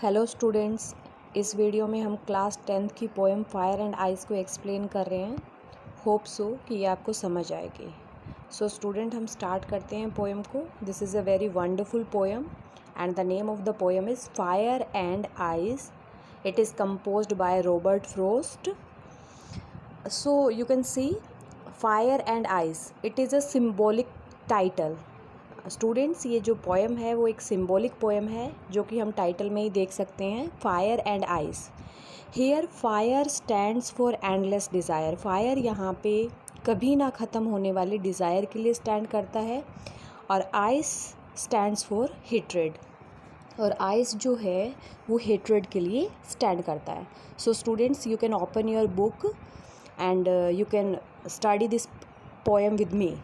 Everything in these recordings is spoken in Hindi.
हेलो स्टूडेंट्स, इस वीडियो में हम क्लास 10th की पोएम फायर एंड आइस को एक्सप्लेन कर रहे हैं। होप सो कि ये आपको समझ आएगी। सो स्टूडेंट, हम स्टार्ट करते हैं पोएम को। This is a very wonderful poem and the name of the poem is fire and ice. It is composed by Robert Frost. So you can C fire and ice, it is a symbolic title. Students, ये जो पोएम है वो एक सिंबॉलिक पोएम है, जो कि हम टाइटल में ही देख सकते हैं, fire and ice. Here fire stands for endless desire. Fire यहाँ पे कभी ना ख़त्म होने वाले डिज़ायर के लिए स्टैंड करता है, और आइस स्टैंड्स फॉर हेट्रेड. और आइस जो है वो हेट्रेड के लिए स्टैंड करता है. So students, you can open your book and you can study this poem with me.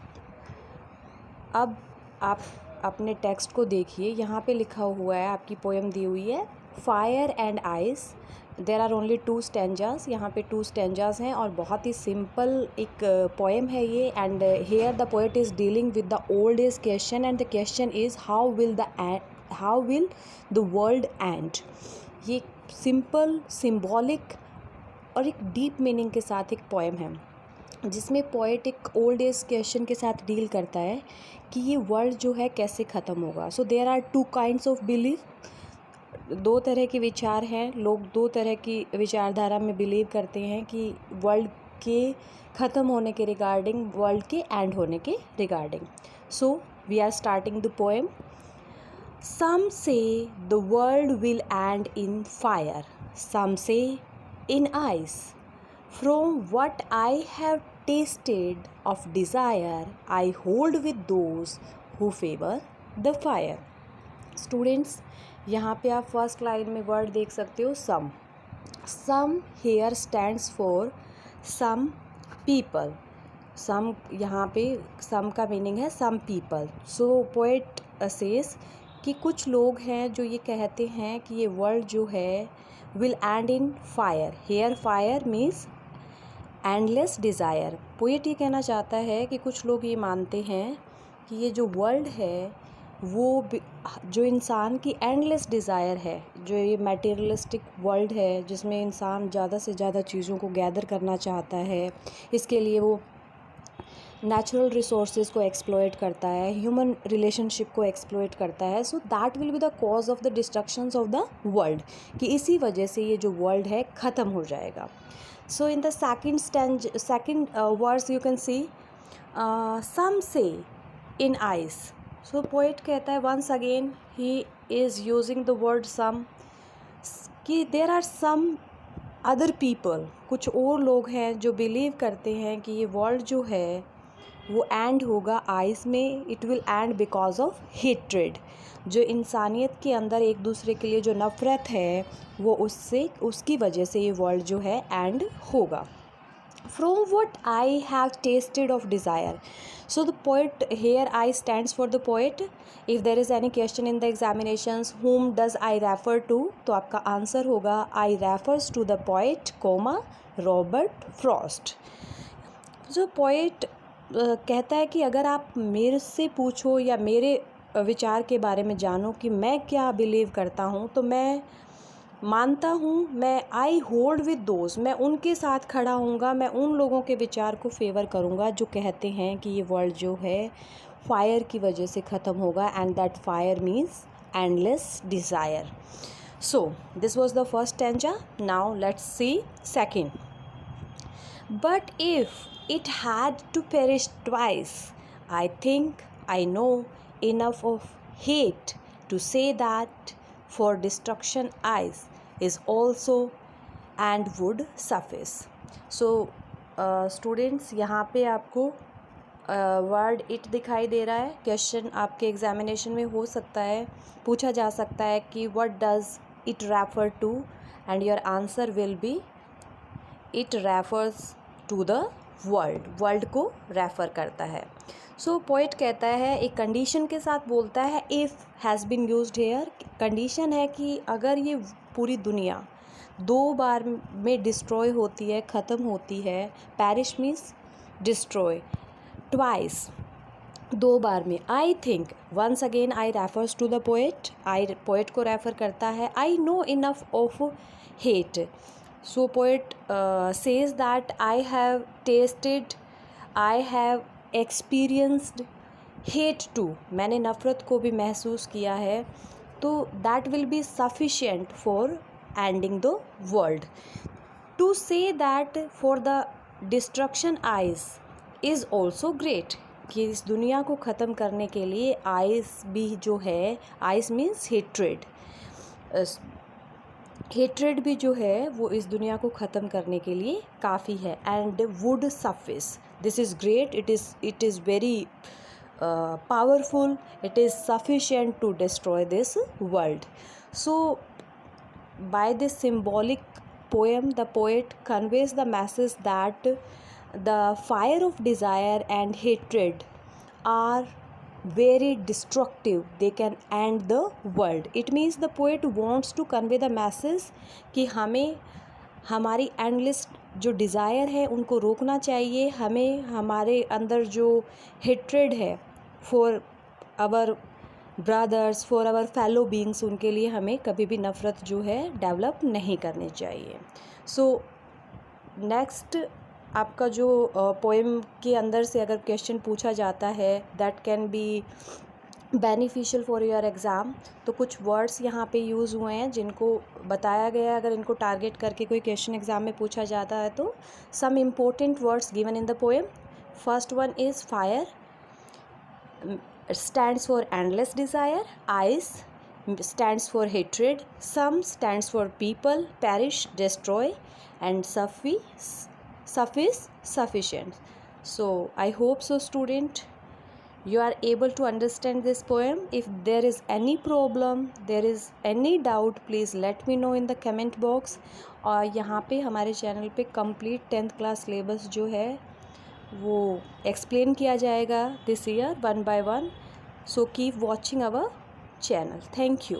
अब आप अपने टेक्स्ट को देखिए, यहाँ पे लिखा हुआ है, आपकी पोएम दी हुई है fire and ice. There are only 2 stanzas. यहाँ पे 2 स्टैंजास हैं और बहुत ही सिंपल एक पोएम है ये. And here the poet is dealing with the old age question, and the question is how will the world end. ये सिंपल, सिम्बॉलिक और एक डीप मीनिंग के साथ एक पोएम है, जिसमें पोएट एक ओल्ड एज क्वेश्चन के साथ डील करता है कि ये वर्ल्ड जो है कैसे ख़त्म होगा. So there are 2 kinds of believe. 2 तरह के विचार हैं. लोग 2 तरह की विचारधारा में बिलीव करते हैं कि वर्ल्ड के ख़त्म होने के रिगार्डिंग, वर्ल्ड के एंड होने के regarding. So we are starting the poem. Some say the world will end in fire, some say in ice. From what I have tasted of desire, I hold with those who favor the fire. Students, यहाँ पे आप फर्स्ट लाइन में वर्ड देख सकते हो some. Some here stands for some people. Some, यहाँ पे some का मीनिंग है some people. So poet says कि कुछ लोग हैं जो ये कहते हैं कि ये वर्ल्ड जो है will end in fire. Here fire means endless desire. Poet ये कहना चाहता है कि कुछ लोग ये मानते हैं कि ये जो वर्ल्ड है वो जो इंसान की एंडलेस डिज़ायर है, जो ये मटेरियलिस्टिक वर्ल्ड है जिसमें इंसान ज़्यादा से ज़्यादा चीज़ों को गैदर करना चाहता है, इसके लिए वो नेचुरल रिसोर्सेज को एक्सप्लॉइट करता है, ह्यूमन रिलेशनशिप को एक्सप्लॉइट करता है. So that will be the cause of the destructions of the world, कि इसी वजह से ये जो वर्ल्ड है ख़त्म हो जाएगा. So in the second words you can see some say in ice. So poet कहता है once again he is using the word some, कि there are some other people, कुछ और लोग हैं जो बिलीव करते हैं कि ये वर्ल्ड जो है वो एंड होगा आइस में. It will and because of hatred. जो इंसानियत के अंदर एक दूसरे के लिए जो नफ़रत है वो उसकी वजह से ये वर्ल्ड जो है एंड होगा. From what I have tasted of desire. So the poet, here I stands for the poet. If there is any question in the examinations, whom does I refer to, तो आपका आंसर होगा I refers to the poet comma Robert Frost. जो पोएट कहता है कि अगर आप मेरे से पूछो या मेरे विचार के बारे में जानो कि मैं क्या बिलीव करता हूँ, तो मैं मानता हूँ, मैं आई होल्ड विद दोज, मैं उनके साथ खड़ा हूँगा, मैं उन लोगों के विचार को फेवर करूँगा जो कहते हैं कि ये वर्ल्ड जो है फायर की वजह से ख़त्म होगा, and that fire means endless desire. So this was the first stanza. Now let's see second. But if it had to perish twice, I think I know enough of hate to say that for destruction ice is also and would suffice. So students, यहाँ पे आपको वर्ड इट दिखाई दे रहा है. क्वेश्चन आपके एग्जामिनेशन में हो सकता है, पूछा जा सकता है कि what does it refer to, and your answer will be it refers to the world. World को रेफ़र करता है. सो पोएट कहता है, एक कंडीशन के साथ बोलता है, if has been used here. Condition है कि अगर ये पूरी दुनिया 2 बार में डिस्ट्रॉय होती है, ख़त्म होती है. Parish means destroy. ट्वाइस दो बार में I think, once again I refers to the poet, I poet को रेफर करता है. I know enough of hate. So poet says that I have tested, I have experienced hate too. मैंने नफ़रत को भी महसूस किया है. तो that will be sufficient for ending the world. To say that for the destruction ice is also great. कि इस दुनिया को ख़त्म करने के लिए आइस भी जो है, आइस मीन्स हेट्रेड, हेट्रेड भी जो है वो इस दुनिया को ख़त्म करने के लिए काफ़ी है. And would suffice, this is great, it is very powerful, it is sufficient to destroy this world. So by this symbolic poem, the poet conveys the message that the fire of desire and hatred are very destructive, they can end the world. It means the poet wants to convey the message कि हमें हमारी एंडलेस जो डिज़ायर है उनको रोकना चाहिए. हमें हमारे अंदर जो हेट्रेड है for our brothers, for our fellow beings, उनके लिए हमें कभी भी नफ़रत जो है डेवलप नहीं करनी चाहिए. सो नेक्स्ट आपका जो पोएम के अंदर से अगर क्वेश्चन पूछा जाता है that can be beneficial for your exam, तो कुछ वर्ड्स यहाँ पे यूज़ हुए हैं जिनको बताया गया है. अगर इनको टारगेट करके कोई क्वेश्चन एग्ज़ाम में पूछा जाता है तो some important words given in the poem. First one is fire, stands for endless desire. Ice stands for hatred. Some stands for people, perish, destroy. And suffice, sufficient. So I hope so student you are able to understand this poem. If there is any problem, there is any doubt, please let me know in the comment box. और यहाँ पे हमारे चैनल पे कंप्लीट 10th क्लास सिलेबस जो है वो एक्सप्लेन किया जाएगा this year 1 by 1. So keep watching our channel. Thank you.